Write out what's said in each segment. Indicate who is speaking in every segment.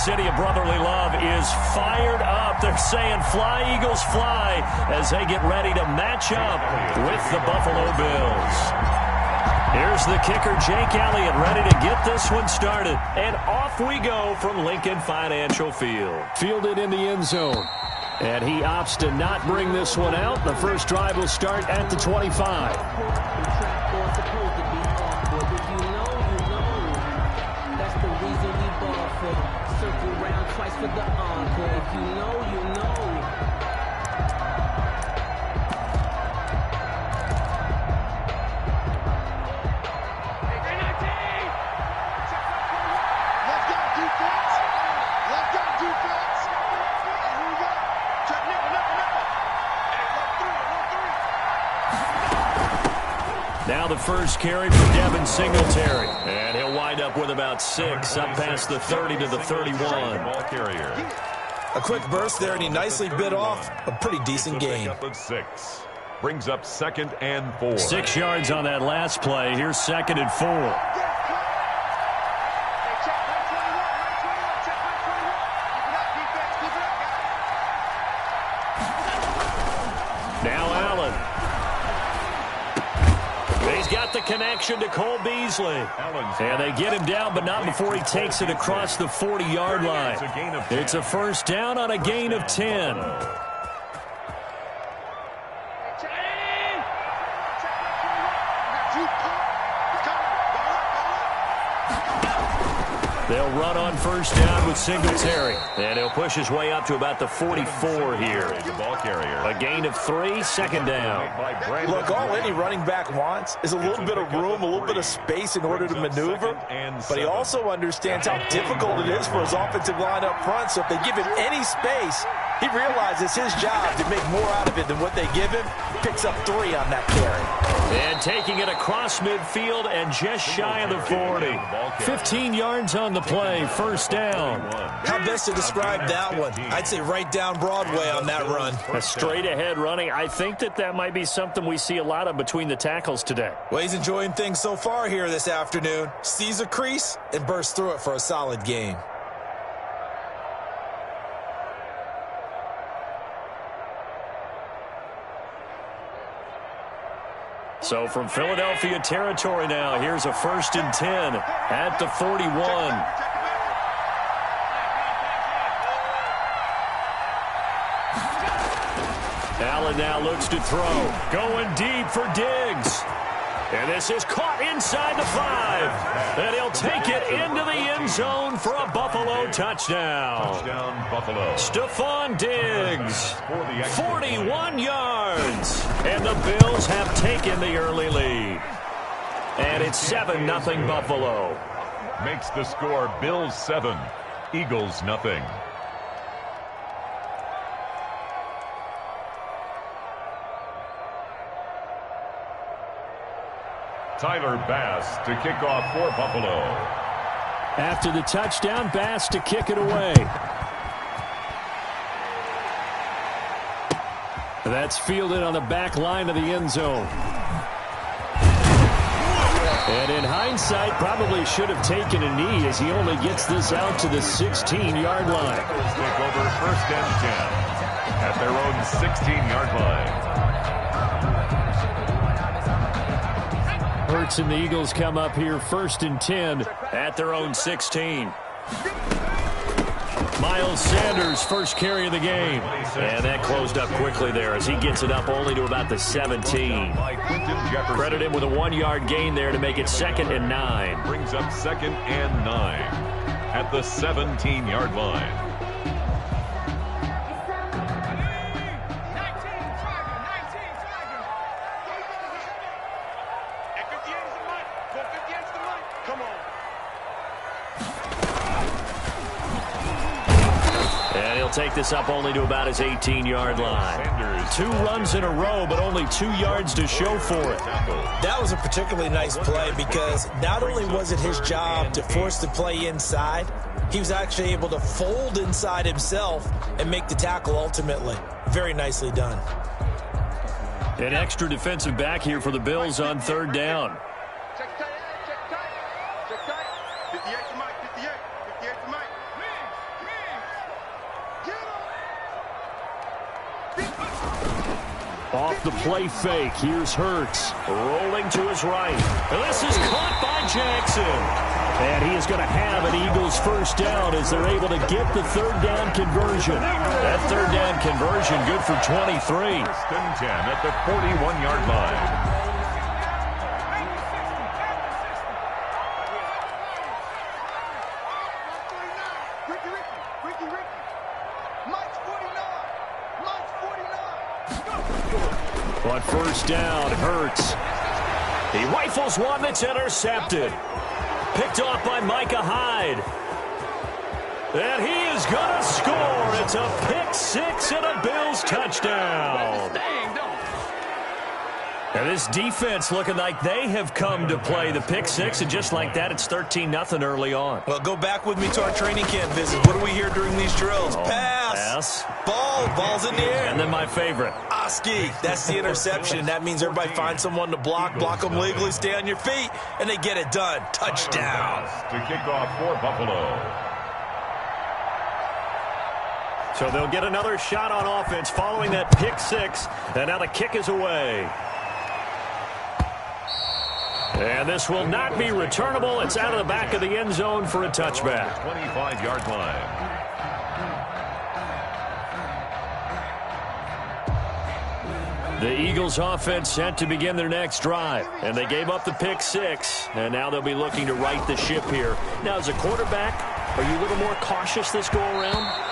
Speaker 1: city of brotherly love is fired up. They're saying fly, Eagles, fly, as they get ready to match up with the Buffalo Bills. Here's the kicker, Jake Elliott, ready to get this one started. And off we go from Lincoln Financial Field. Fielded in the end zone. And he opts to not bring this one out. The first drive will start at the 25.
Speaker 2: For the encore, if you know, you know.
Speaker 3: Left guard defense. Left guard defense. And here we go. Check nickel. Hey, 1-3.
Speaker 1: Now the first carry for Devin Singletary. And he'll wind up with about 6, up past the 30 to the 31.
Speaker 4: Ball carrier.
Speaker 5: A quick burst there, and he nicely bit off a pretty decent gain.
Speaker 4: Of 6. Brings up 2nd and 4.
Speaker 1: 6 yards on that last play. Here's 2nd and 4. The connection to Cole Beasley. And they get him down, but not before he takes it across the 40-yard line. It's a first down on a gain of 10. They'll run on first down with Singletary. And he'll push his way up to about the 44 here.
Speaker 4: Ball carrier.
Speaker 1: A gain of 3, 2nd down.
Speaker 5: Look, all any running back wants is a little bit of room, a little bit of space in order to maneuver. But he also understands how difficult it is for his offensive line up front. So if they give him any space, he realizes his job to make more out of it than what they give him. Picks up 3 on that carry.
Speaker 1: And taking it across midfield and just shy of the 40. 15 yards on the play, first down.
Speaker 5: How best to describe that one? I'd say right down Broadway on that run.
Speaker 1: A straight ahead running. I think that might be something we see a lot of between the tackles today.
Speaker 5: Well, he's enjoying things so far here this afternoon. Sees a crease and bursts through it for a solid gain.
Speaker 1: So from Philadelphia territory now, here's a 1st and 10 at the 41. Allen now looks to throw. Going deep for Diggs. And this is caught inside the 5. And he'll take it into the end zone for a Buffalo touchdown.
Speaker 4: Touchdown, Buffalo.
Speaker 1: Stephon Diggs, 41 yards. And the Bills have taken the early lead. And it's 7-0 Buffalo.
Speaker 4: Makes the score Bills 7, Eagles nothing. Tyler Bass to kick off for Buffalo.
Speaker 1: After the touchdown, Bass to kick it away. That's fielded on the back line of the end zone. And in hindsight, probably should have taken a knee as he only gets this out to the 16-yard line.
Speaker 4: Take over 1st and 10 at their own 16-yard line.
Speaker 1: Hurts and the Eagles come up here 1st and 10 at their own 16. Miles Sanders, first carry of the game. And that closed up quickly there as he gets it up only to about the 17. Credit him with a 1-yard gain there to make it 2nd and 9.
Speaker 4: Brings up 2nd and 9 at the 17-yard line.
Speaker 1: Take this up only to about his 18-yard line. Sanders. 2 runs in a row, but only 2 yards to show for it.
Speaker 5: That was a particularly nice play because not only was it his job to force the play inside, he was actually able to fold inside himself and make the tackle ultimately. Very nicely done.
Speaker 1: An extra defensive back here for the Bills on 3rd down.
Speaker 3: Check tight. 58 to Mike. 58 to Mike.
Speaker 1: the play fake. Here's Hurts rolling to his right. This is caught by Jackson. And he is going to have an Eagles first down as they're able to get the third down conversion. That third down conversion good for 23.
Speaker 4: First and 10 at the 41-yard line.
Speaker 1: On first down, Hurts. He rifles one that's intercepted. Picked off by Micah Hyde. And he is going to score. It's a pick six and a Bills touchdown. And this defense looking like they have come to play the pick six, and just like that, it's 13-0 early on.
Speaker 5: Well, go back with me to our training camp visit. What do we hear during these drills? Pass. Ball's in the air.
Speaker 1: And then my favorite.
Speaker 5: Oski. That's the interception. That means everybody finds someone to block them legally, stay on your feet, and they get it done. Touchdown.
Speaker 4: To kick off for Buffalo.
Speaker 1: So they'll get another shot on offense following that pick six, and now the kick is away. And this will not be returnable. It's out of the back of the end zone for a touchback.
Speaker 4: 25-yard line.
Speaker 1: The Eagles offense set to begin their next drive. And they gave up the pick six. And now they'll be looking to right the ship here. Now, as a quarterback, are you a little more cautious this go-around?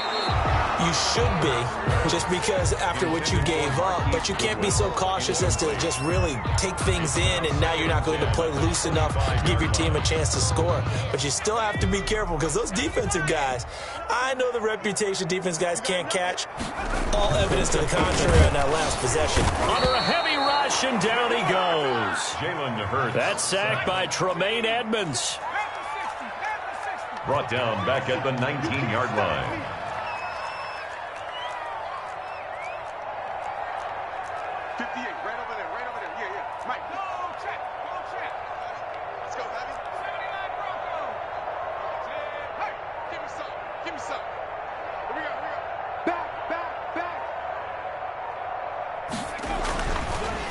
Speaker 5: You should be, just because after what you gave up, but you can't be so cautious as to just really take things in, and now you're not going to play loose enough to give your team a chance to score. But you still have to be careful, because those defensive guys, I know the reputation defense guys can't catch. All evidence to the contrary on that last possession.
Speaker 1: Under a heavy rush, and down he goes.
Speaker 4: Jalen Hurts.
Speaker 1: That's sacked by Tremaine Edmonds.
Speaker 4: Brought down back at the 19-yard line.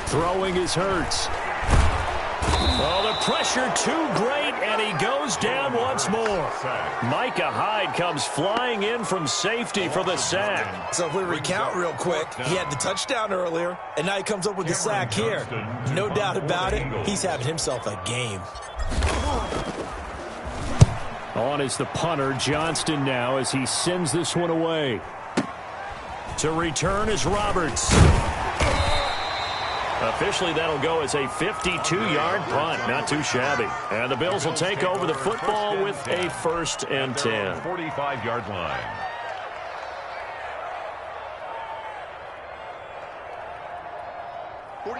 Speaker 1: Throwing is Hurts. Oh, the pressure too great, and he goes down once more. Micah Hyde comes flying in from safety for the sack.
Speaker 5: So if we recount real quick, he had the touchdown earlier, and now he comes up with the sack here. No doubt about it, he's having himself a game.
Speaker 1: On is the punter, Johnston now, as he sends this one away. To return is Roberts. Officially, that'll go as a 52-yard punt. Not too shabby. And the Bills will take over the football with a 1st and 10.
Speaker 4: 45-yard line.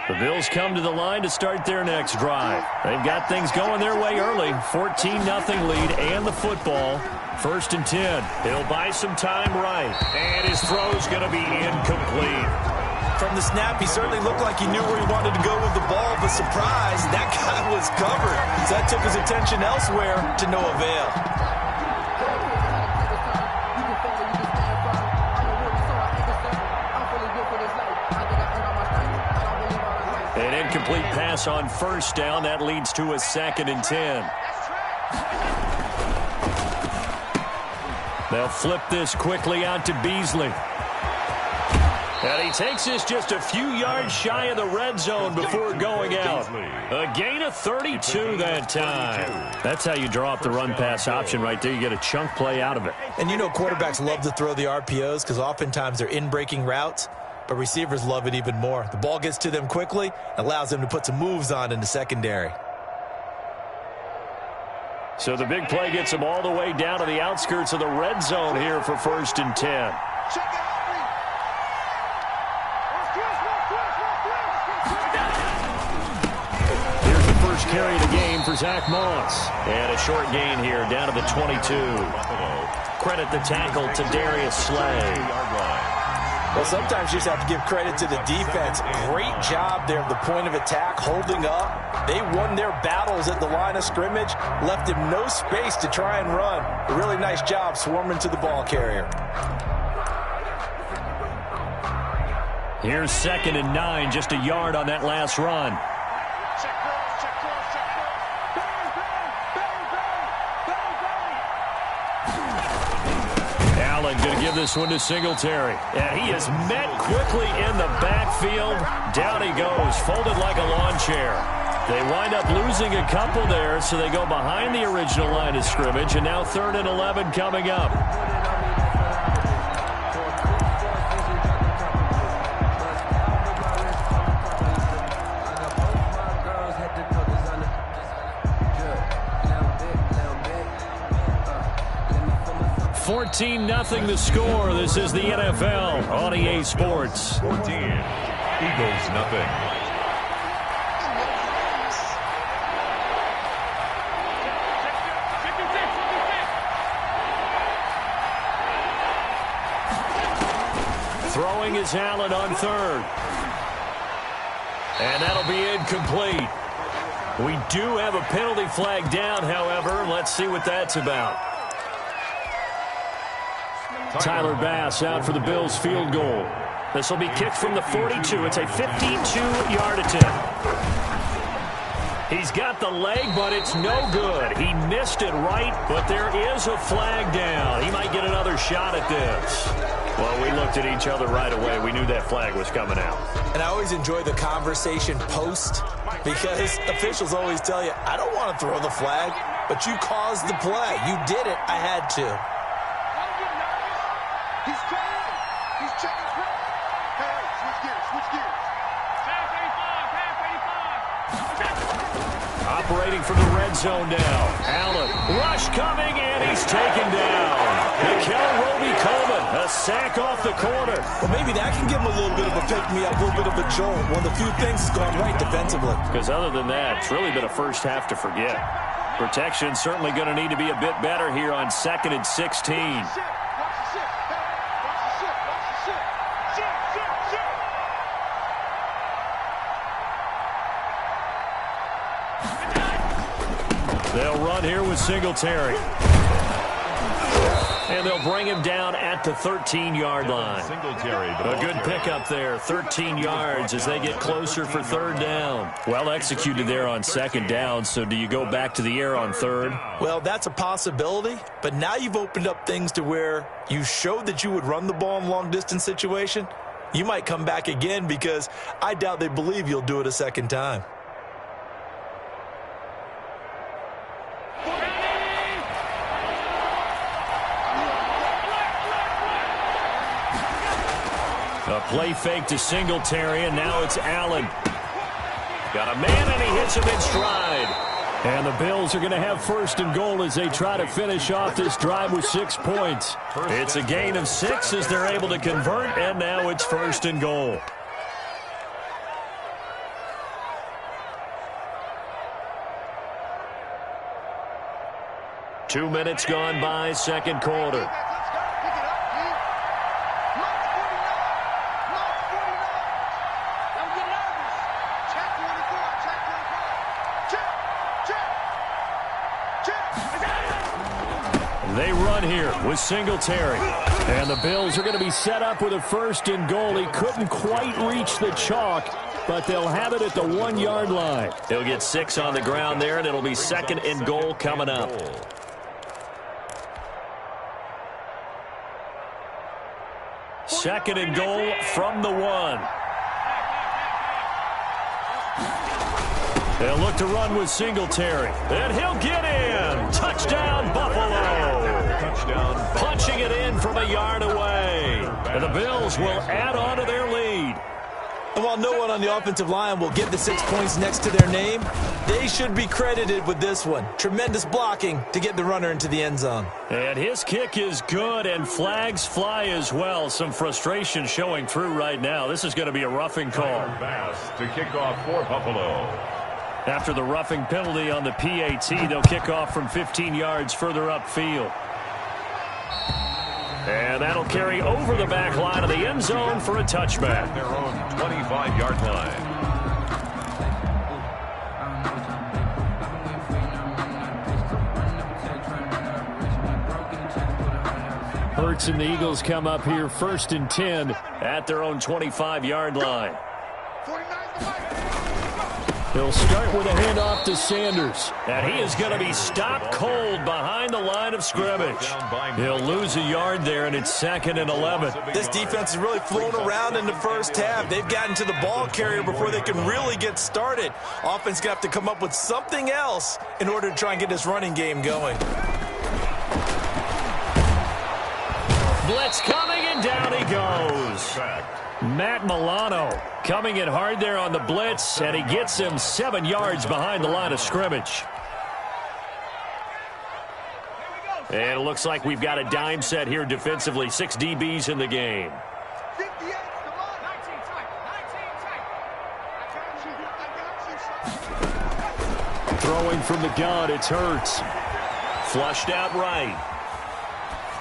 Speaker 1: The Bills come to the line to start their next drive. They've got things going their way early. 14-0 lead and the football. 1st and 10. He'll buy some time right. And his throw's going to be incomplete.
Speaker 5: From the snap, he certainly looked like he knew where he wanted to go with the ball, but surprise, that guy was covered. So that took his attention elsewhere to no avail.
Speaker 1: An incomplete pass on 1st down. That leads to a 2nd and 10. They'll flip this quickly out to Beasley. And he takes this just a few yards shy of the red zone before going out. A gain of 32 that time. That's how you draw up the run-pass option right there. You get a chunk play out of it.
Speaker 5: And you know quarterbacks love to throw the RPOs because oftentimes they're in-breaking routes, but receivers love it even more. The ball gets to them quickly, allows them to put some moves on in the secondary.
Speaker 1: So the big play gets them all the way down to the outskirts of the red zone here for 1st and 10. Carry the game for Zach Moss. And a short gain here down to the 22. Credit the tackle to Darius Slay.
Speaker 5: Well, sometimes you just have to give credit to the defense. Great job there at the point of attack, holding up. They won their battles at the line of scrimmage, left him no space to try and run. A really nice job swarming to the ball carrier.
Speaker 1: Here's 2nd and 9, just a yard on that last run.
Speaker 3: Check cross, check cross, check cross.
Speaker 1: Allen going to give this one to Singletary. And he is met quickly in the backfield. Down he goes, folded like a lawn chair. They wind up losing a couple there, so they go behind the original line of scrimmage, and now 3rd and 11 coming up. Fourteen nothing the score. This is the NFL on EA Sports.
Speaker 4: 14. Eagles nothing.
Speaker 1: Throwing is Allen on 3rd. And that'll be incomplete. We do have a penalty flag down, however. Let's see what that's about. Tyler Bass out for the Bills field goal. This will be kicked from the 42. It's a 52-yard attempt. He's got the leg, but it's no good. He missed it right, but there is a flag down. He might get another shot at this. Well, we looked at each other right away. We knew that flag was coming out.
Speaker 5: And I always enjoy the conversation post because officials always tell you, I don't want to throw the flag, but you caused the play. You did it. I had to.
Speaker 3: He's trying. He's checking cross. Hey, switch gears, switch gears.
Speaker 1: Operating from the red zone now. Allen, rush coming, and he's taken down. Mikel Roby-Coleman, a sack off the corner.
Speaker 5: Well, maybe that can give him a little bit of a pick-me-up, a little bit of a jolt. One of the few things that's gone right defensively.
Speaker 1: Because other than that, it's really been a first half to forget. Protection certainly going to need to be a bit better here on 2nd and 16. They'll run here with Singletary. And they'll bring him down at the 13-yard line. A good pickup there, 13 yards as they get closer for 3rd down. Well executed there on 2nd down, so do you go back to the air on 3rd?
Speaker 5: Well, that's a possibility, but now you've opened up things to where you showed that you would run the ball in long-distance situation. You might come back again because I doubt they believe you'll do it a 2nd time.
Speaker 1: A play fake to Singletary, and now it's Allen. Got a man, and he hits him in stride. And the Bills are going to have 1st and goal as they try to finish off this drive with 6 points. It's a gain of 6 as they're able to convert, and now it's 1st and goal. Two minutes gone by, 2nd quarter. They run here with Singletary. And the Bills are going to be set up with a 1st and goal. He couldn't quite reach the chalk, but they'll have it at the 1-yard line. They'll get 6 on the ground there, and it'll be 2nd and goal coming up. Second and goal from the 1. They'll look to run with Singletary. And he'll get in. Touchdown, Buffalo. Touchdown. Punching it in from a yard away. And the Bills will add on to their lead.
Speaker 5: And while no one on the offensive line will get the 6 points next to their name, they should be credited with this one. Tremendous blocking to get the runner into the end zone.
Speaker 1: And his kick is good, and flags fly as well. Some frustration showing through right now. This is going to be a roughing call.
Speaker 4: Bass to kick off for Buffalo.
Speaker 1: After the roughing penalty on the PAT, they'll kick off from 15 yards further upfield. And that'll carry over the back line of the end zone for a touchback.
Speaker 4: Their own 25-yard line.
Speaker 1: Hurts and the Eagles come up here 1st and 10 at their own 25-yard line.
Speaker 3: 49 to Mike.
Speaker 1: He'll start with a handoff to Sanders. And he is going to be stopped cold behind the line of scrimmage. He'll lose a yard there, and it's 2nd and 11.
Speaker 5: This defense has really flown around in the first half. They've gotten to the ball carrier before they can really get started. Offense going to have to come up with something else in order to try and get this running game going.
Speaker 1: Blitz coming, and down he goes. Matt Milano coming in hard there on the blitz, and he gets him 7 yards behind the line of scrimmage. And it looks like we've got a dime set here defensively. 6 DBs in the game.
Speaker 3: 58, come on. 19 tight. I got you.
Speaker 1: Throwing from the gun, it's Hurts. Flushed out right.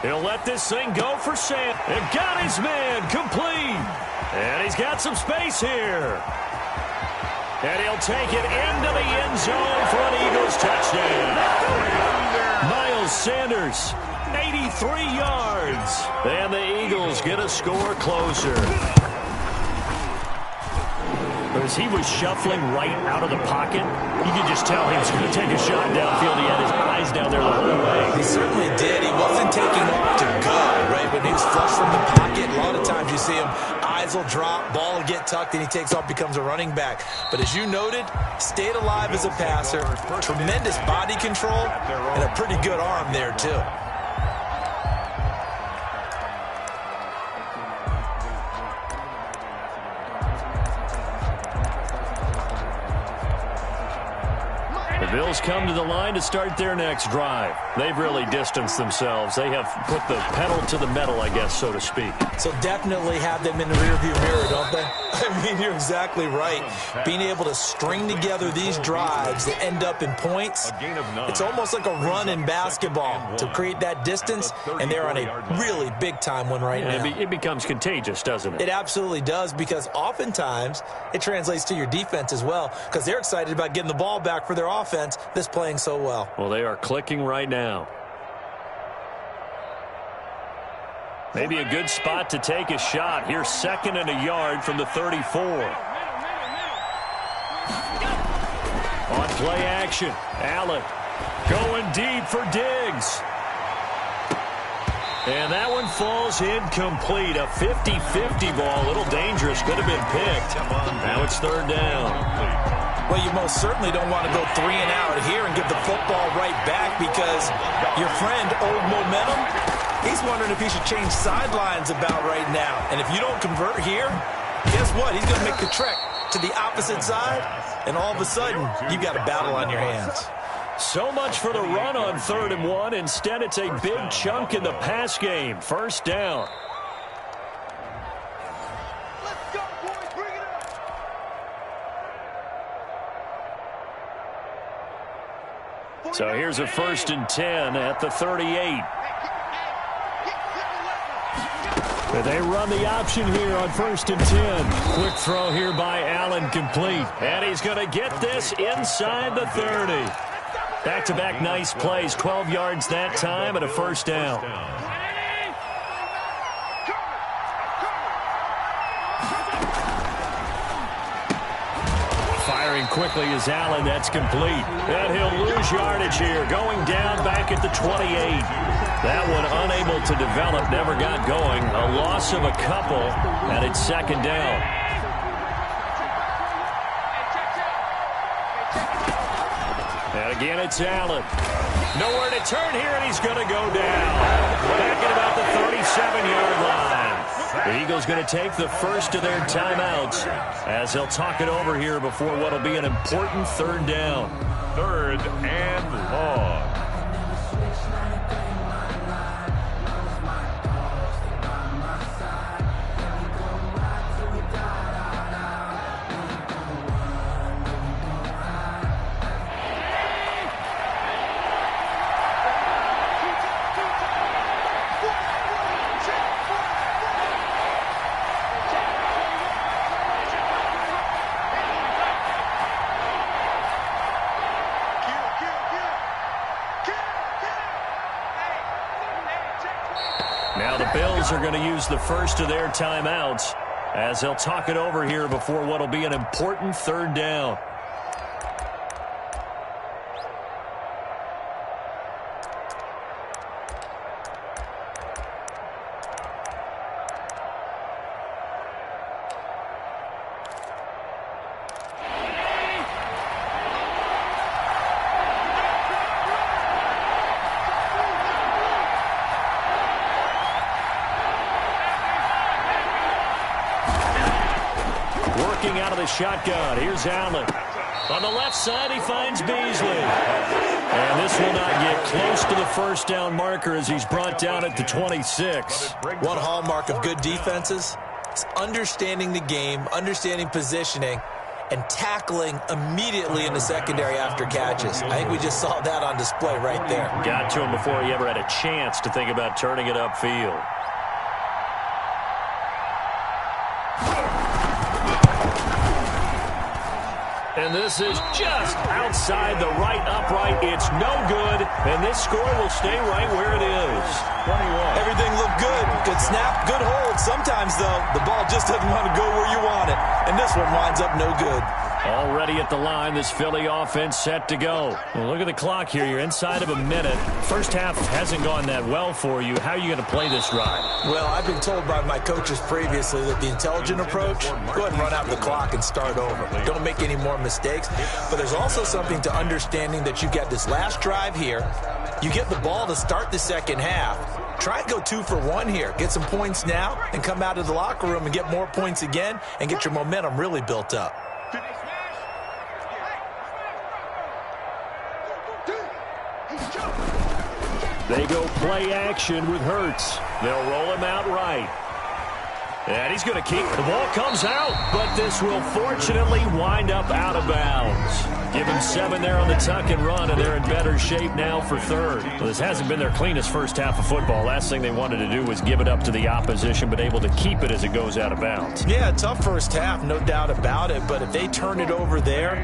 Speaker 1: He'll let this thing go for Sam. And got his man complete. And he's got some space here. And he'll take it into the end zone for an Eagles touchdown. Miles Sanders, 83 yards. And the Eagles get a score closer. As he was shuffling right out of the pocket, you could just tell he was going to take a shot downfield. He had his eyes down there the whole way.
Speaker 5: He certainly did. He wasn't taking off to go, right? When he was flush from the pocket, a lot of times you see him, eyes will drop, ball will get tucked, and he takes off, becomes a running back. But as you noted, stayed alive as a passer, tremendous body control, and a pretty good arm there, too.
Speaker 1: The Bills come to the line to start their next drive. They've really distanced themselves. They have put the pedal to the metal, I guess, so to speak.
Speaker 5: So definitely have them in the rearview mirror, don't they? I mean, you're exactly right. Being able to string together these drives that end up in points, it's almost like a run in basketball to create that distance, and they're on a really big-time one right now.
Speaker 1: It becomes contagious, doesn't it?
Speaker 5: It absolutely does, because oftentimes it translates to your defense as well, because they're excited about getting the ball back for their offense that's playing so well.
Speaker 1: Well, they are clicking right now. Maybe a good spot to take a shot. Here's 2nd and a yard from the 34. On play action, Allen going deep for Diggs. And that one falls incomplete. A 50-50 ball, a little dangerous, could have been picked. Now it's 3rd down.
Speaker 5: Well, you most certainly don't want to go 3 and out here and give the football right back, because your friend, Old Momentum, he's wondering if he should change sidelines about right now. And if you don't convert here, guess what? He's going to make the trek to the opposite side, and all of a sudden, you've got a battle on your hands.
Speaker 1: So much for the run on 3rd and 1. Instead, it's a big chunk in the pass game. 1st down.
Speaker 3: Let's go, boys. Bring it up.
Speaker 1: So here's a 1st and 10 at the 38. But they run the option here on 1st and 10. Quick throw here by Allen, complete. And he's going to get this inside the 30. Back-to-back nice plays, 12 yards that time and a 1st down. Firing quickly is Allen. That's complete. And he'll lose yardage here. Going down back at the 28. That one unable to develop. Never got going. A loss of a couple. And it's 2nd down. And again, it's Allen. Nowhere to turn here, and he's going to go down. Back at about the 37-yard line. The Eagles going to take the first of their timeouts as they'll talk it over here before what will be an important 3rd down.
Speaker 4: 3rd and long.
Speaker 1: Bills are going to use the first of their timeouts as they'll talk it over here before what will be an important third down. Out of the shotgun. Here's Allen. On the left side, he finds Beasley. And this will not get close to the first down marker as he's brought down at the 26.
Speaker 5: One hallmark of good defenses is understanding the game, understanding positioning, and tackling immediately in the secondary after catches. I think we just saw that on display right there.
Speaker 1: Got to him before he ever had a chance to think about turning it upfield. And this is just outside the right upright. It's no good, and this score will stay right where it is. 21.
Speaker 5: Everything looked good. Good snap, good hold. Sometimes, though, the ball just doesn't want to go where you want it. And this one winds up no good.
Speaker 1: Already at the line, this Philly offense set to go. Well, look at the clock here. You're inside of a minute. First half hasn't gone that well for you. How are you going to play this drive?
Speaker 5: Well, I've been told by my coaches previously that the intelligent approach, go ahead and run out the clock and start over. Don't make any more mistakes. But there's also something to understanding that you get this last drive here. You get the ball to start the second half. Try and go 2 for 1 here. Get some points now and come out of the locker room and get more points again and get your momentum really built up.
Speaker 1: They go play action with Hurts. They'll roll him out right. And he's going to keep. The ball comes out, but this will fortunately wind up out of bounds. Give him 7 there on the tuck and run, and they're in better shape now for third. Well, this hasn't been their cleanest first half of football. Last thing they wanted to do was give it up to the opposition, but able to keep it as it goes out of bounds.
Speaker 5: Yeah, tough first half, no doubt about it, but if they turn it over there,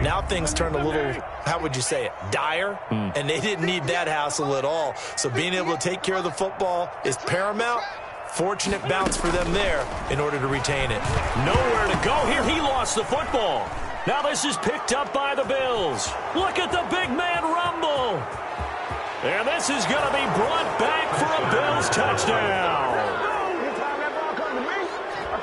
Speaker 5: now things turn a little, how would you say it, dire, and they didn't need that hassle at all. So being able to take care of the football is paramount. Fortunate bounce for them there in order to retain it.
Speaker 1: Nowhere to go here. He lost the football. Now this is picked up by the Bills. Look at the big man rumble. And this is going to be brought back for a Bills touchdown.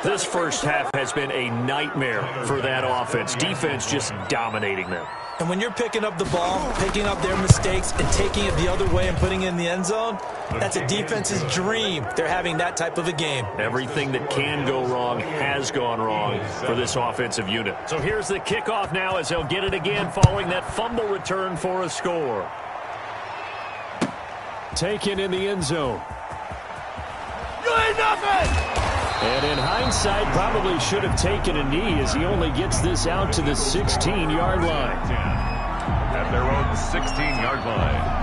Speaker 1: This first half has been a nightmare for that offense. Defense just dominating them.
Speaker 5: And when you're picking up the ball, picking up their mistakes, and taking it the other way and putting it in the end zone, that's a defense's dream. They're having that type of a game.
Speaker 1: Everything that can go wrong has gone wrong for this offensive unit. So here's the kickoff now as they'll get it again following that fumble return for a score. Taken in the end zone.
Speaker 3: You ain't nothing!
Speaker 1: And in hindsight, probably should have taken a knee as he only gets this out to the 16-yard line.
Speaker 4: At their own 16-yard line.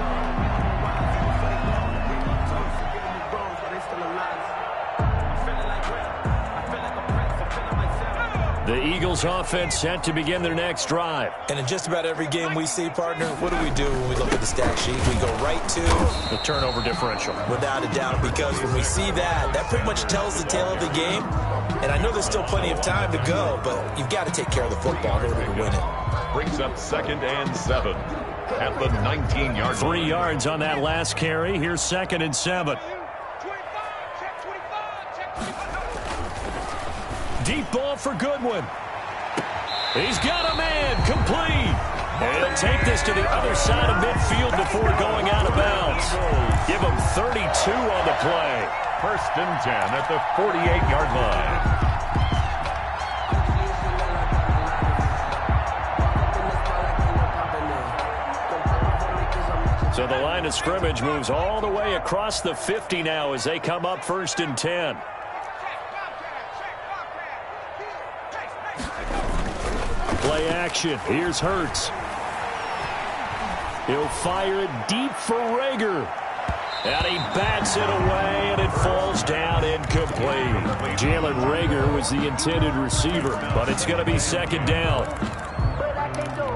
Speaker 1: The Eagles offense set to begin their next drive.
Speaker 5: And in just about every game we see, partner, what do we do when we look at the stat sheet? We go right to
Speaker 1: the turnover differential.
Speaker 5: Without a doubt, because when we see that, that pretty much tells the tale of the game. And I know there's still plenty of time to go, but you've got to take care of the football in order to win it.
Speaker 4: Brings up 2nd and 7 at the 19-yard line.
Speaker 1: 3 yards on that last carry. Here's 2nd and 7. Deep ball for Goodwin. He's got a man, complete. And he'll take this to the other side of midfield before going out of bounds. Give him 32 on the play.
Speaker 4: 1st and 10 at the 48-yard
Speaker 1: line. So the line of scrimmage moves all the way across the 50 now as they come up 1st and 10. Play action. Here's Hurts. He'll fire it deep for Rager. And he bats it away, and it falls down incomplete. Jalen Rager was the intended receiver, but it's going to be 2nd down.
Speaker 2: But I can't go.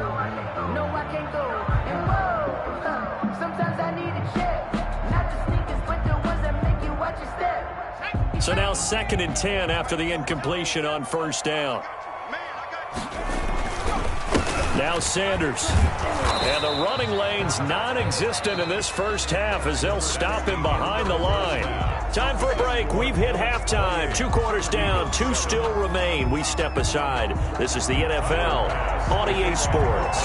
Speaker 2: No, I can't go. And whoa, sometimes I need a check. Not the sneakers, but the ones that make you watch your step.
Speaker 1: So now 2nd and 10 after the incompletion on first down. Now Sanders. And the running lane's non-existent in this first half as they'll stop him behind the line. Time for a break. We've hit halftime. 2 quarters down. 2 still remain. We step aside. This is the NFL on EA Sports.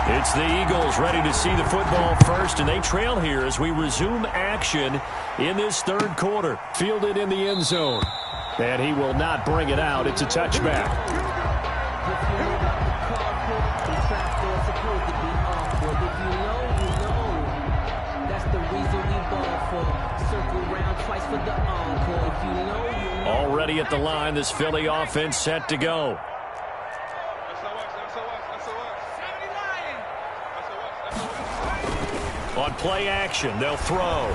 Speaker 1: It's the Eagles ready to see the football first, and they trail here as we resume action in this 3rd quarter. Fielded in the end zone. And he will not bring it out. It's a touchback. Already at the line, this Philly offense set to go. On play action, they'll throw.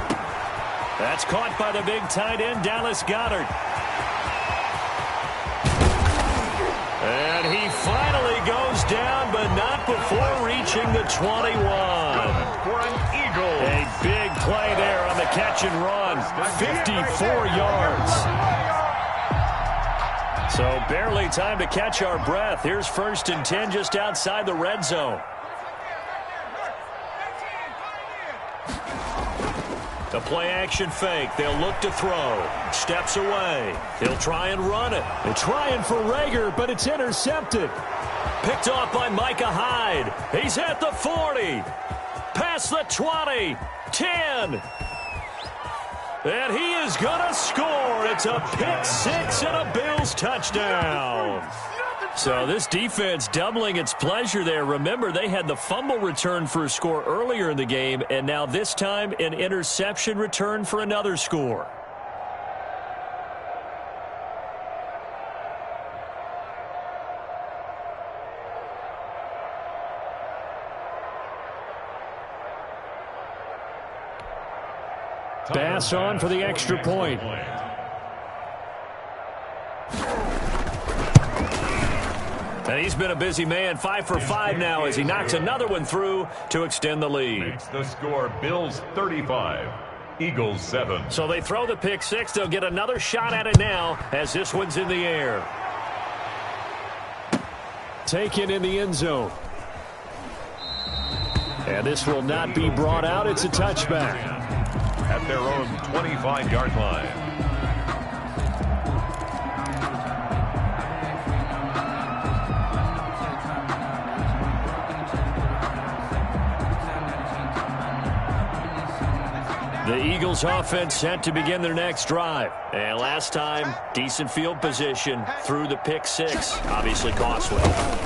Speaker 1: That's caught by the big tight end, Dallas Goedert. And he finally goes down, but not before reaching the 21.
Speaker 4: For an Eagle.
Speaker 1: A big play there on the catch and run. 54 yards. So barely time to catch our breath. Here's 1st and 10 just outside the red zone. The play action fake. They'll look to throw. Steps away. He'll try and run it. They're trying for Rager, but it's intercepted. Picked off by Micah Hyde. He's at the 40. Past the 20. 10. And he is going to score. It's a pick 6 and a Bills touchdown. So this defense doubling its pleasure there. Remember, they had the fumble return for a score earlier in the game, and now this time an interception return for another score. Pass on for the extra point. And he's been a busy man, 5 for 5 now as he knocks another one through to extend the lead.
Speaker 4: Makes the score Bills 35, Eagles 7.
Speaker 1: So they throw the pick 6. They'll get another shot at it now as this one's in the air. Taken in the end zone. And this will not be brought out. It's a touchback.
Speaker 4: At their own 25-yard line.
Speaker 1: The Eagles offense set to begin their next drive. And last time, decent field position through the pick 6. Obviously costly.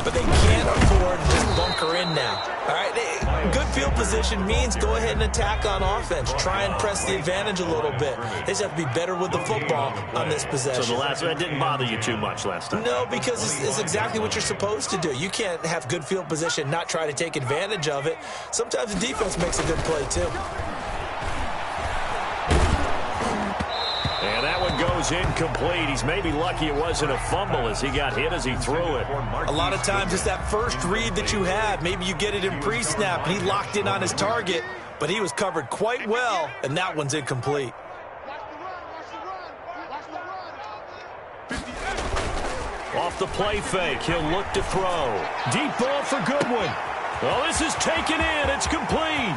Speaker 5: But they can't afford to just bunker in now. All right, good field position means go ahead and attack on offense. Try and press the advantage a little bit. They just have to be better with the football on this possession.
Speaker 1: So that didn't bother you too much last time?
Speaker 5: No, because it's exactly what you're supposed to do. You can't have good field position, not try to take advantage of it. Sometimes the defense makes a good play, too.
Speaker 1: And that one goes incomplete. He's maybe lucky it wasn't a fumble as he got hit as he threw it.
Speaker 5: A lot of times it's that first read that you have. Maybe you get it in pre-snap. He locked in on his target, but he was covered quite well, and that one's incomplete.
Speaker 1: Off the play fake, he'll look to throw. Deep ball for Goodwin. Oh, this is taken in. It's complete.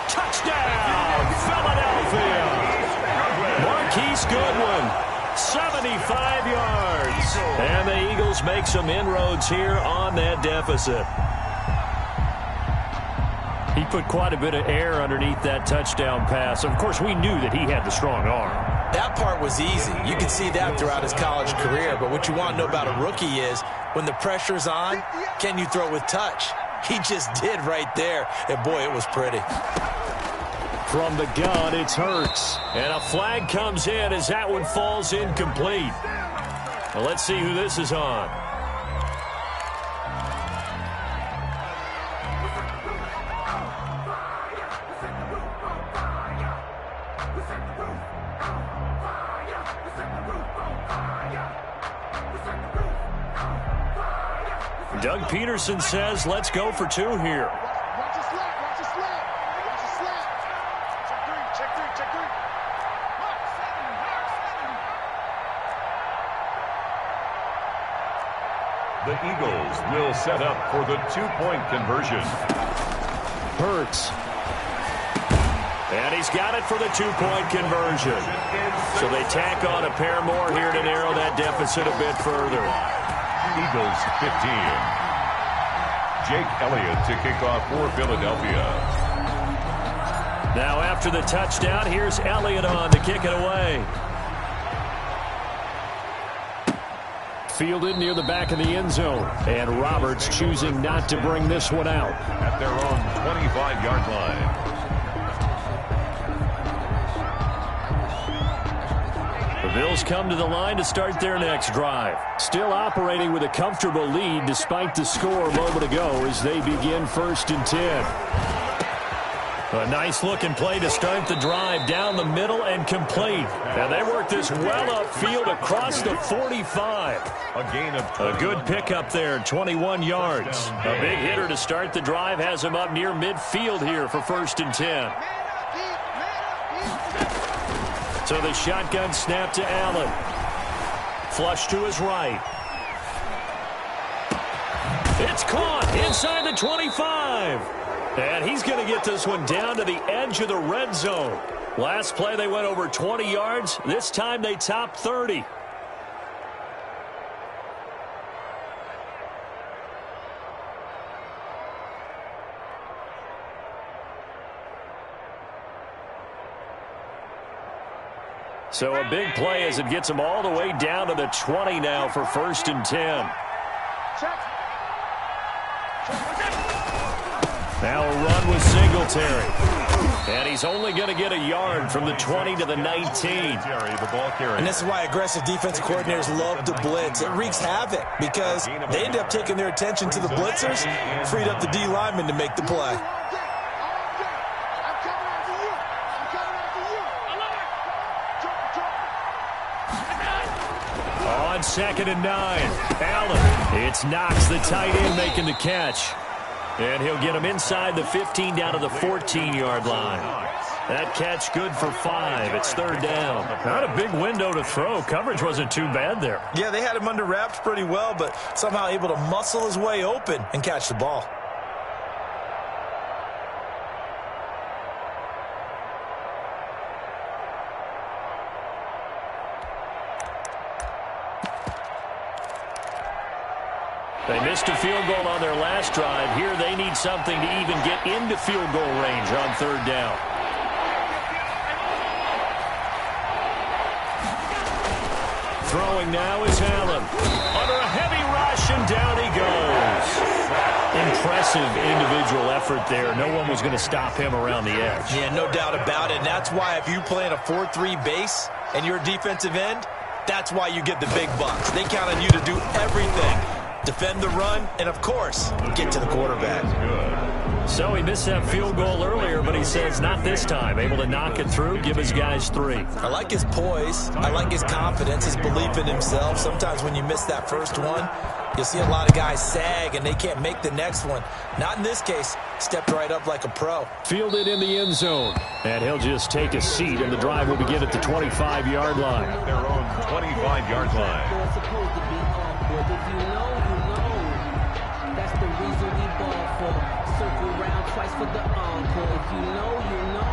Speaker 1: Touchdown, Philadelphia. Marquise Goodwin, 75 yards. And the Eagles make some inroads here on that deficit. He put quite a bit of air underneath that touchdown pass. Of course, we knew that he had the strong arm.
Speaker 5: That part was easy. You could see that throughout his college career. But what you want to know about a rookie is when the pressure's on, can you throw with touch? He just did right there. And, boy, it was pretty.
Speaker 1: From the gun, it's Hurts. And a flag comes in as that one falls incomplete. Well, let's see who this is on. Doug Peterson says, let's go for 2 here.
Speaker 4: The Eagles will set up for the two-point conversion.
Speaker 1: Hurts. And he's got it for the two-point conversion. So they tack on a pair more here to narrow that deficit a bit further.
Speaker 4: Eagles 15. Jake Elliott to kick off for Philadelphia.
Speaker 1: Now after the touchdown, here's Elliott on to kick it away. Fielded near the back of the end zone. And Roberts choosing not to bring this one out.
Speaker 4: At their own 25-yard line.
Speaker 1: The Bills come to the line to start their next drive. Still operating with a comfortable lead despite the score a moment ago as they begin 1st and 10. A nice-looking play to start the drive down the middle and complete. And they work this well upfield across the 45.
Speaker 4: A gain of
Speaker 1: a good pickup there, 21 yards. A big hitter to start the drive has him up near midfield here for 1st and 10. So the shotgun snap to Allen. Flush to his right. It's caught inside the 25. And he's going to get this one down to the edge of the red zone. Last play they went over 20 yards. This time they topped 30. So a big play as it gets them all the way down to the 20 now for 1st and 10. Now a run with Singletary. And he's only going to get a yard from the 20 to the 19.
Speaker 5: And this is why aggressive defensive coordinators love to blitz. It wreaks havoc because they end up taking their attention to the blitzers, freed up the D lineman to make the play.
Speaker 1: On 2nd and 9, Allen. It's Knox, the tight end, making the catch. And he'll get him inside the 15 down to the 14-yard line. That catch good for 5. It's 3rd down. Not a big window to throw. Coverage wasn't too bad there.
Speaker 5: Yeah, they had him under wraps pretty well, but somehow able to muscle his way open and catch the ball.
Speaker 1: They missed a field goal on their last drive. Here they need something to even get into field goal range on 3rd down. Throwing now is Allen. Under a heavy rush, and down he goes. Impressive individual effort there. No one was going to stop him around the edge.
Speaker 5: Yeah, no doubt about it. And that's why if you play in a 4-3 base and you're a defensive end, that's why you get the big bucks. They count on you to do everything. Defend the run, and, of course, get to the quarterback.
Speaker 1: So he missed that field goal earlier, but he says not this time. Able to knock it through, give his guys 3.
Speaker 5: I like his poise. I like his confidence, his belief in himself. Sometimes when you miss that first one, you'll see a lot of guys sag, and they can't make the next one. Not in this case. Stepped right up like a pro.
Speaker 1: Fielded in the end zone. And he'll just take a seat, and the drive will begin at the 25-yard line.
Speaker 4: Their own 25-yard line.
Speaker 6: If you know, you know. That's the reason we ball for. Circle round twice for the encore. If you know, you know.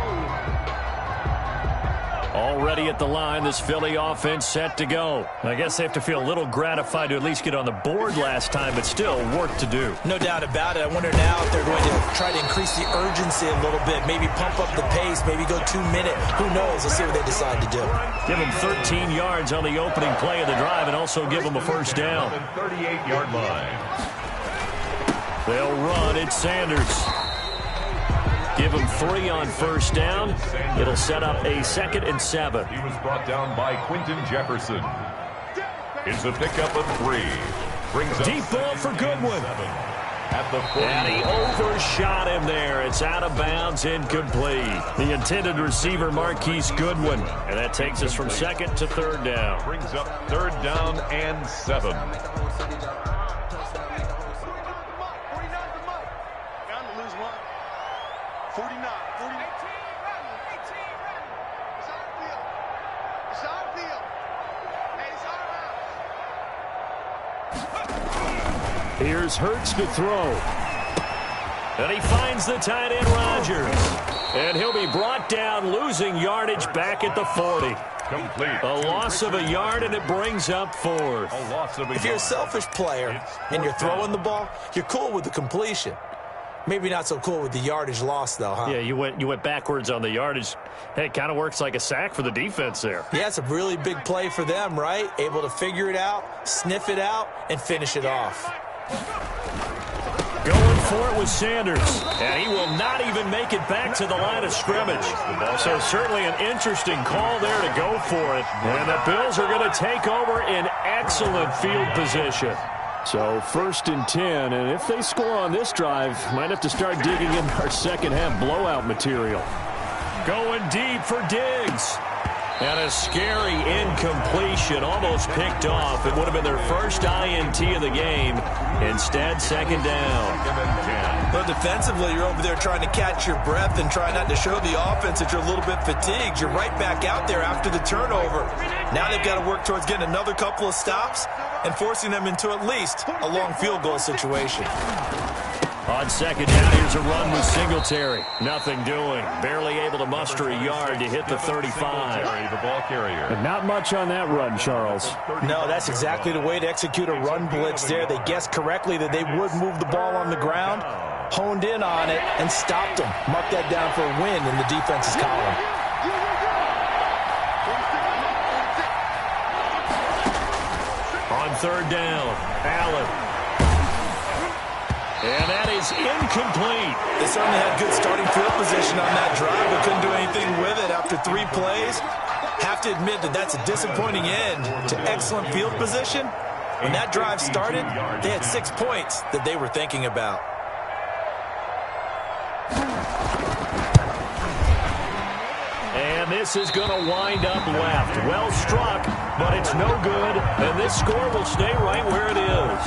Speaker 1: Already at the line, this Philly offense set to go. I guess they have to feel a little gratified to at least get on the board last time, but still work to do.
Speaker 5: No doubt about it. I wonder now if they're going to try to increase the urgency a little bit, maybe pump up the pace, maybe go 2-minute. Who knows? Let's see what they decide to do.
Speaker 1: Give them 13 yards on the opening play of the drive and also give them a 1st down.
Speaker 4: 38-yard line.
Speaker 1: They'll run. It's Sanders. Give him 3 on 1st down. It'll set up a 2nd and 7.
Speaker 4: He was brought down by Quinton Jefferson. It's a pickup of 3. Brings up
Speaker 1: deep ball for Goodwin.
Speaker 4: At the 40.
Speaker 1: And he overshot him there. It's out of bounds, incomplete. The intended receiver, Marquise Goodwin. And that takes us from 2nd to 3rd down.
Speaker 4: Brings up 3rd down and 7.
Speaker 1: Here's Hurts to throw. And he finds the tight end, Rodgers. And he'll be brought down, losing yardage back at the 40.
Speaker 4: Complete.
Speaker 1: A loss of a yard, and it brings up fourth.
Speaker 4: A loss of a
Speaker 5: If you're a
Speaker 4: yard.
Speaker 5: selfish player and you're throwing the ball, you're cool with the completion. Maybe not so cool with the yardage loss, though, huh?
Speaker 1: Yeah, you went backwards on the yardage. Hey, it kind of works like a sack for the defense there.
Speaker 5: Yeah, it's a really big play for them, right? Able to figure it out, sniff it out, and finish it off.
Speaker 1: Going for it with Sanders, and he will not even make it back to the line of scrimmage. So certainly an interesting call there to go for it. And the Bills are going to take over in excellent field position. So 1st and 10, and if they score on this drive, might have to start digging in our second half blowout material. Going deep for Diggs. And a scary incompletion, almost picked off. It would have been their first INT of the game. Instead, second down.
Speaker 5: But defensively, you're over there trying to catch your breath and try not to show the offense that you're a little bit fatigued. You're right back out there after the turnover. Now they've got to work towards getting another couple of stops and forcing them into at least a long field goal situation.
Speaker 1: On second down, here's a run with Singletary. Nothing doing. Barely able to muster a yard to hit the 35.
Speaker 4: The ball carrier.
Speaker 1: And not much on that run, Charles.
Speaker 5: No, that's exactly the way to execute a run blitz there. They guessed correctly that they would move the ball on the ground, honed in on it, and stopped them. Mark that down for a win in the defense's column.
Speaker 1: On third down, Allen. And that is incomplete.
Speaker 5: They certainly had good starting field position on that drive, but couldn't do anything with it after 3 plays. Have to admit that that's a disappointing end to excellent field position. When that drive started, they had 6 points that they were thinking about.
Speaker 1: And this is going to wind up left. Well struck, but it's no good. And this score will stay right where it is.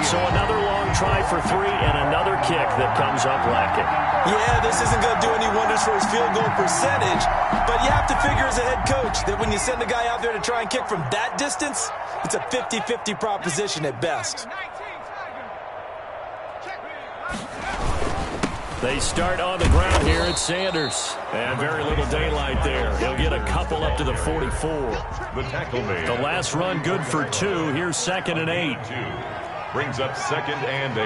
Speaker 1: So another long try for 3 and another kick that comes up lacking.
Speaker 5: Yeah, this isn't going to do any wonders for his field goal percentage, but you have to figure as a head coach that when you send a guy out there to try and kick from that distance, it's a 50-50 proposition at best.
Speaker 1: They start on the ground here at Sanders. And very little daylight there. He'll get a couple up to the 44.
Speaker 4: The tackle made.
Speaker 1: The last run good for 2. Here's 2nd and 8.
Speaker 4: 2. Brings up 2nd and 8.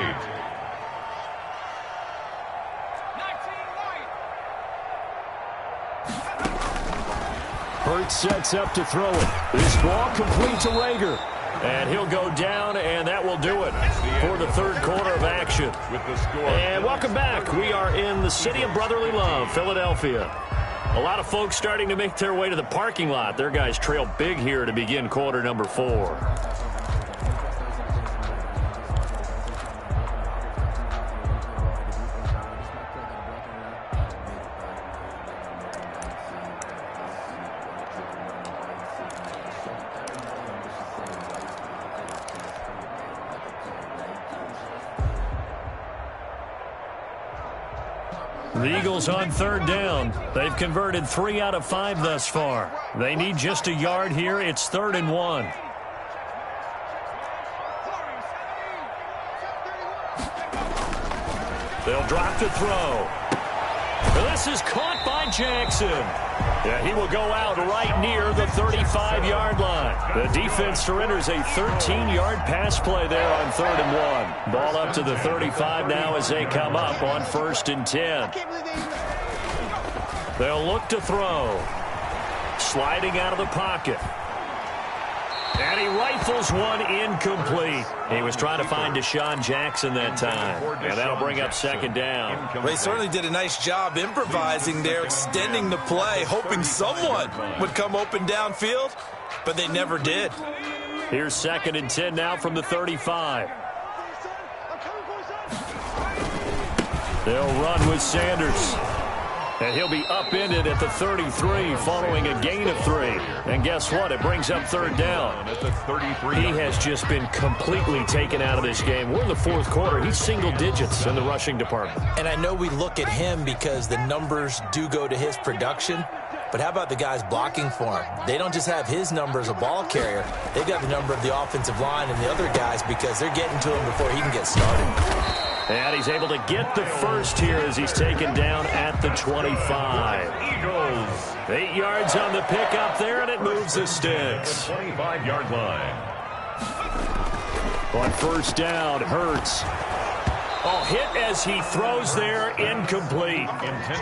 Speaker 1: Hurts sets up to throw it. This ball complete to Rager. And he'll go down, and that will do it for the third quarter of action.
Speaker 4: With the score.
Speaker 1: And welcome back. We are in the city of brotherly love, Philadelphia. A lot of folks starting to make their way to the parking lot. Their guys trail big here to begin quarter number 4. The Eagles on third down. They've converted 3 out of 5 thus far. They need just a yard here. It's 3rd and 1. They'll drop to throw. This is caught by Jackson. Yeah, he will go out right near the 35-yard line. The defense surrenders a 13-yard pass play there on 3rd and 1. Ball up to the 35 now as they come up on 1st and 10. They'll look to throw. Sliding out of the pocket. And he rifles one incomplete. He was trying to find Deshaun Jackson that time. And that'll bring up 2nd down.
Speaker 5: Well, they certainly did a nice job improvising there, extending the play, hoping someone would come open downfield, but they never did.
Speaker 1: Here's 2nd and 10 now from the 35. They'll run with Sanders. And he'll be upended at the 33 following a gain of 3. And guess what? It brings up 3rd down. He has just been completely taken out of this game. We're in the 4th quarter. He's single digits in the rushing department.
Speaker 5: And I know we look at him because the numbers do go to his production, But how about the guys blocking for him? They don't just have his number as a ball carrier. They've got the number of the offensive line and the other guys because they're getting to him before he can get started.
Speaker 1: And he's able to get the first here as he's taken down at the 25.
Speaker 4: Eagles.
Speaker 1: 8 yards on the pickup there, and it moves the sticks.
Speaker 4: 25-yard line.
Speaker 1: On first down, Hurts. Oh, hit as he throws there, incomplete.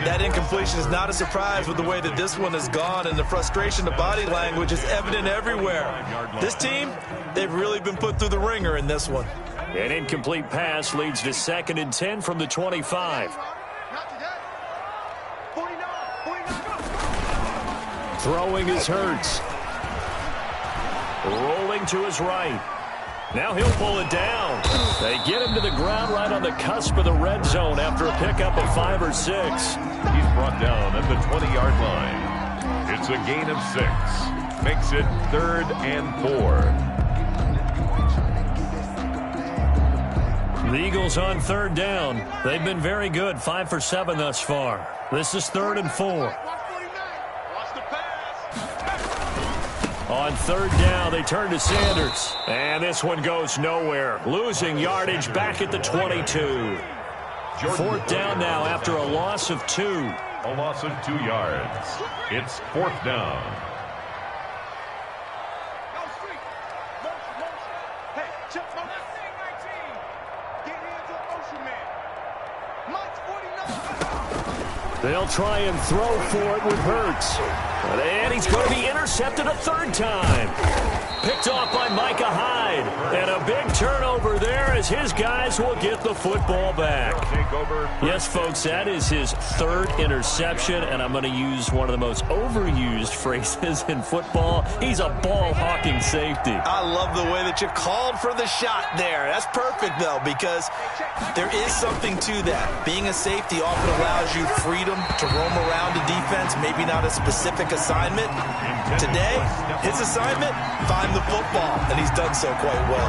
Speaker 5: That incompletion is not a surprise with the way that this one has gone, and the frustration of body language is evident everywhere. This team, they've really been put through the ringer in this one.
Speaker 1: An incomplete pass leads to 2nd and 10 from the 25. Throwing is Hurts. Rolling to his right. Now he'll pull it down. They get him to the ground right on the cusp of the red zone after a pickup of 5 or 6.
Speaker 4: He's brought down at the 20-yard line. It's a gain of 6. Makes it 3rd and 4.
Speaker 1: The Eagles on 3rd down. They've been very good, 5 for 7 thus far. This is 3rd and 4. On 3rd down, they turn to Sanders. And this one goes nowhere. Losing yardage back at the 22. 4th down now after a loss of 2.
Speaker 4: A loss of 2 yards. It's 4th down.
Speaker 1: They'll try and throw for it with Hurts. And he's going to be intercepted a 3rd time. Picked off by Micah Hyde. And a big turnover there as his guys will get the football back. Yes, folks, that is his 3rd interception. And I'm going to use one of the most overused phrases in football. He's a ball-hawking safety.
Speaker 5: I love the way that you called for the shot there. That's perfect, though, because there is something to that. Being a safety often allows you freedom to roam around a defense, maybe not a specific assignment. Today, his assignment, find the football, and he's done so quite well.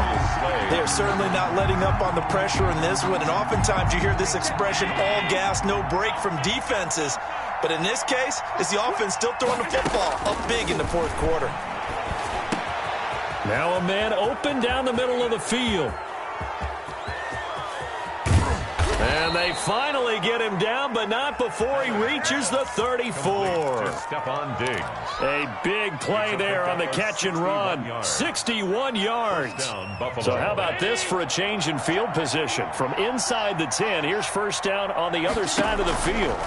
Speaker 5: They are certainly not letting up on the pressure in this one, and oftentimes you hear this expression, all gas, no break from defenses. But in this case, it's the offense still throwing the football up big in the 4th quarter.
Speaker 1: Now a man open down the middle of the field. And they finally get him down, but not before he reaches the 34.
Speaker 4: Stephon Diggs.
Speaker 1: A big play there on the catch and run. 61 yards. So how about this for a change in field position? From inside the 10, here's first down on the other side of the field.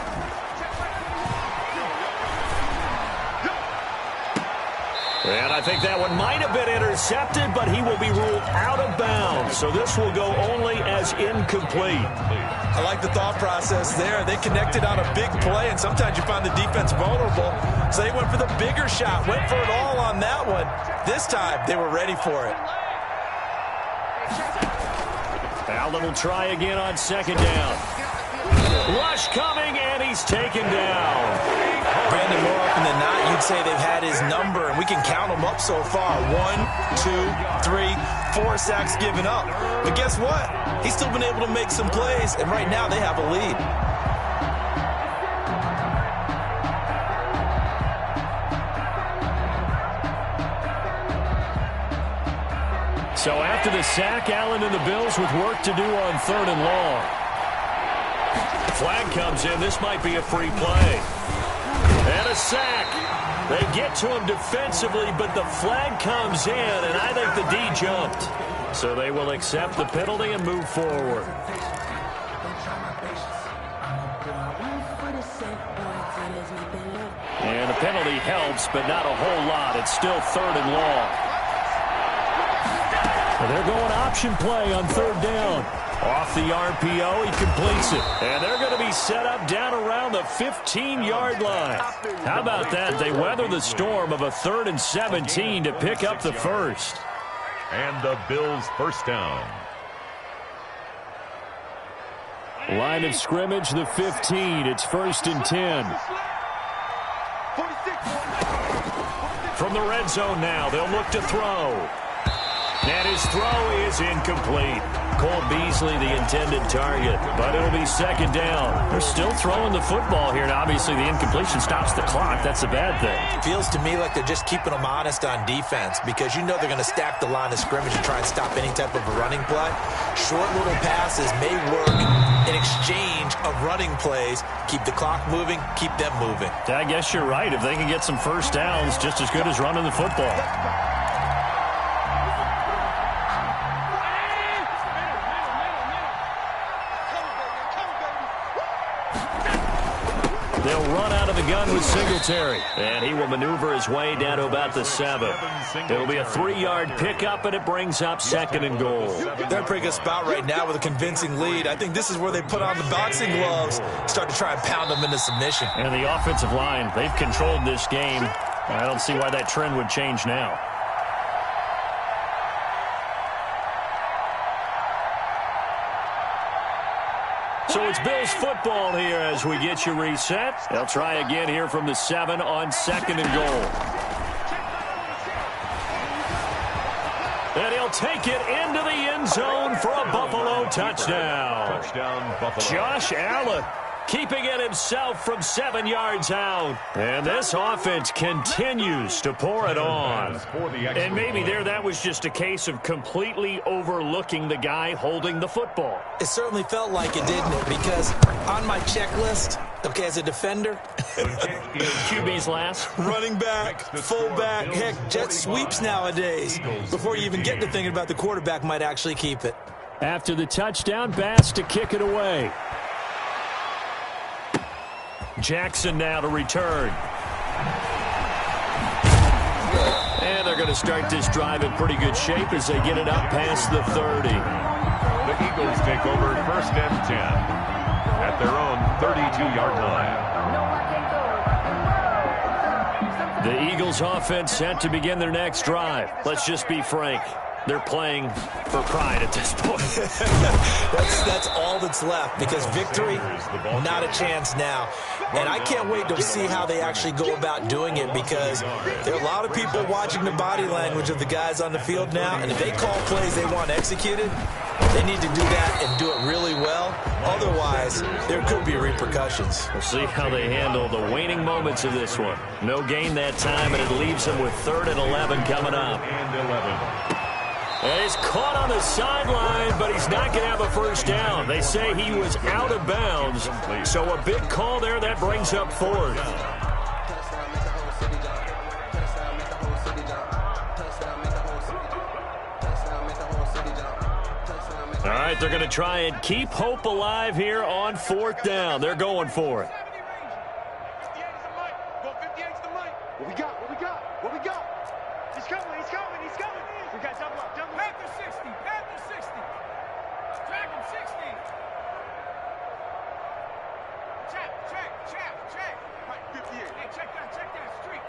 Speaker 1: And I think that one might have been intercepted, but he will be ruled out of bounds. So this will go only as incomplete.
Speaker 5: I like the thought process there. They connected on a big play, and sometimes you find the defense vulnerable. So they went for the bigger shot, went for it all on that one. This time, they were ready for it.
Speaker 1: Allen will try again on 2nd down. Rush coming, and he's taken down.
Speaker 5: Brandon, more often than not, you'd say they've had his number, and we can count them up so far. 1, 2, 3, 4 sacks given up. But guess what? He's still been able to make some plays, and right now they have a lead.
Speaker 1: So after the sack, Allen and the Bills with work to do on 3rd and long. Flag comes in. This might be a free play. And a sack. They get to him defensively, but the flag comes in, and I think the D jumped. So they will accept the penalty and move forward. And the penalty helps, but not a whole lot. It's still 3rd and long. And they're going option play on 3rd down. Off the RPO, he completes it. And they're going to be set up down around the 15-yard line. How about that? They weather the storm of a 3rd and 17 to pick up the first.
Speaker 4: And the Bills first down.
Speaker 1: Line of scrimmage, the 15. It's 1st and 10. From the red zone now, they'll look to throw. And his throw is incomplete. Cole Beasley the intended target, but it'll be second down. They're still throwing the football here, and obviously the incompletion stops the clock. That's a bad thing.
Speaker 5: Feels to me like they're just keeping them honest on defense because you know they're going to stack the line of scrimmage and try and stop any type of a running play. Short little passes may work in exchange of running plays. Keep the clock moving, keep them moving.
Speaker 1: I guess you're right. If they can get some first downs, just as good as running the football. They'll run out of the gun with Singletary, and he will maneuver his way down to about the 7. It'll be a 3-yard pickup, and it brings up second and goal.
Speaker 5: They're in a pretty good spot right now with a convincing lead. I think this is where they put on the boxing gloves, start to try and pound them into submission.
Speaker 1: And the offensive line, they've controlled this game. I don't see why that trend would change now. So it's Bills football here as we get you reset. They'll try again here from the 7 on second and goal. And he'll take it into the end zone for a Buffalo touchdown. Josh Allen keeping it himself from 7 yards out. And this offense continues to pour it on. And maybe that was just a case of completely overlooking the guy holding the football.
Speaker 5: It certainly felt like it, didn't it? Because on my checklist, okay, as a defender,
Speaker 1: QB's last.
Speaker 5: running back, fullback, heck, jet sweeps nowadays. Before you even get to thinking about the quarterback might actually keep it.
Speaker 1: After the touchdown, Bass to kick it away. Jackson now to return. And they're going to start this drive in pretty good shape as they get it up past the 30.
Speaker 4: The Eagles take over 1st and 10 at their own 32-yard line.
Speaker 1: The Eagles offense set to begin their next drive. Let's just be frank. They're playing for pride at this point.
Speaker 5: That's all that's left because victory, not a chance now. And I can't wait to see how they actually go about doing it because there are a lot of people watching the body language of the guys on the field now, and if they call plays they want executed, they need to do that and do it really well. Otherwise, there could be repercussions.
Speaker 1: We'll see how they handle the waning moments of this one. No gain that time, and it leaves them with 3rd and 11 coming up. And he's caught on the sideline, but he's not going to have a first down. They say he was out of bounds, so a big call there that brings up 4th. All right, they're going to try and keep hope alive here on 4th down. They're going for it.
Speaker 3: What we got? He's coming. We got double up. Panther 60. Dragon 60. Check. Right, 58. Hey, check that. Street.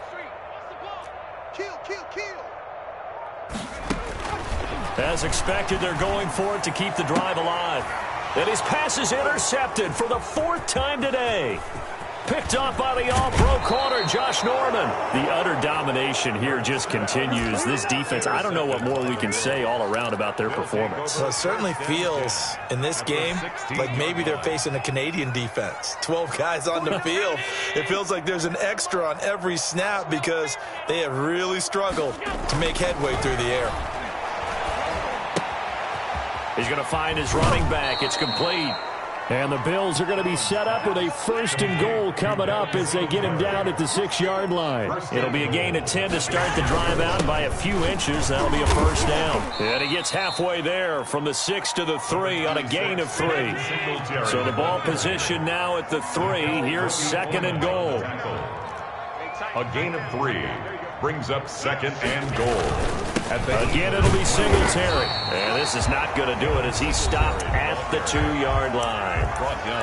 Speaker 3: What's the ball? Kill.
Speaker 1: As expected, they're going for it to keep the drive alive. And his pass is intercepted for the 4th time today. Picked off by the all-pro corner, Josh Norman. The utter domination here just continues. This defense, I don't know what more we can say all around about their performance.
Speaker 5: Well, it certainly feels in this game like maybe they're facing a Canadian defense. 12 guys on the field. It feels like there's an extra on every snap because they have really struggled to make headway through the air.
Speaker 1: He's going to find his running back. It's complete. And the Bills are going to be set up with a 1st and goal coming up as they get him down at the 6-yard line. It'll be a gain of 10 to start the drive out by a few inches. That'll be a first down. And he gets halfway there from the 6 to the 3 on a gain of 3. So the ball position now at the 3. Here's 2nd and goal.
Speaker 4: A gain of 3 brings up 2nd and goal.
Speaker 1: Again, it'll be Singletary. And this is not going to do it as he's stopped at the 2-yard line.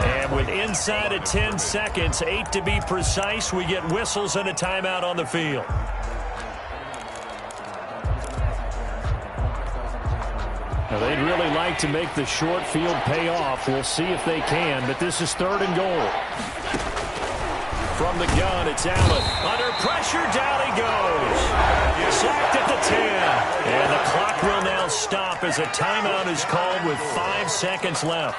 Speaker 1: And with inside of 10 seconds, 8 to be precise, we get whistles and a timeout on the field. Now, they'd really like to make the short field pay off. We'll see if they can, but this is 3rd and goal. From the gun, it's Allen. Under pressure, down he goes. Sacked at the 10. And the clock will now stop as a timeout is called with 5 seconds left.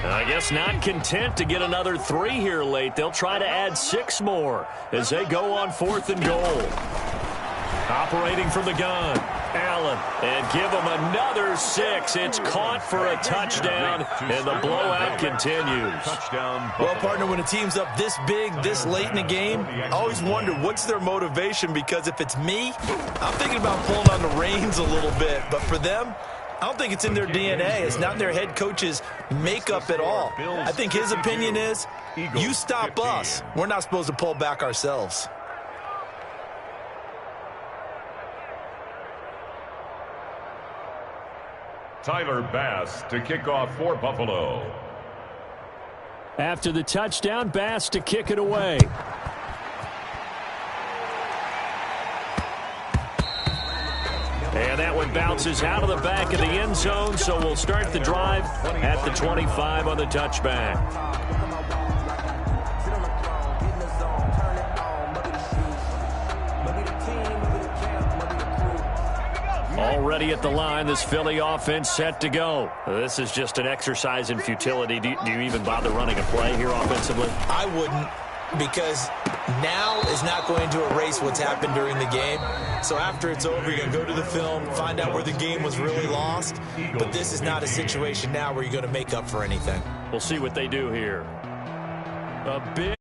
Speaker 1: I guess not content to get another 3 here late. They'll try to add 6 more as they go on 4th and goal. Operating from the gun, Allen, and give him another 6. It's caught for a touchdown, and the blowout continues.
Speaker 5: Well, partner, when a team's up this big, this late in the game, I always wonder what's their motivation, because if it's me, I'm thinking about pulling on the reins a little bit. But for them, I don't think it's in their DNA. It's not in their head coach's makeup at all. I think his opinion is, you stop us. We're not supposed to pull back ourselves.
Speaker 4: Tyler Bass to kick off for Buffalo.
Speaker 1: After the touchdown, Bass to kick it away. And that one bounces out of the back of the end zone, so we'll start the drive at the 25 on the touchback. Already at the line, this Philly offense set to go. This is just an exercise in futility. Do you even bother running a play here offensively?
Speaker 5: I wouldn't, because now is not going to erase what's happened during the game. So after it's over, you're going to go to the film, find out where the game was really lost. But this is not a situation now where you're going to make up for anything.
Speaker 1: We'll see what they do here. A big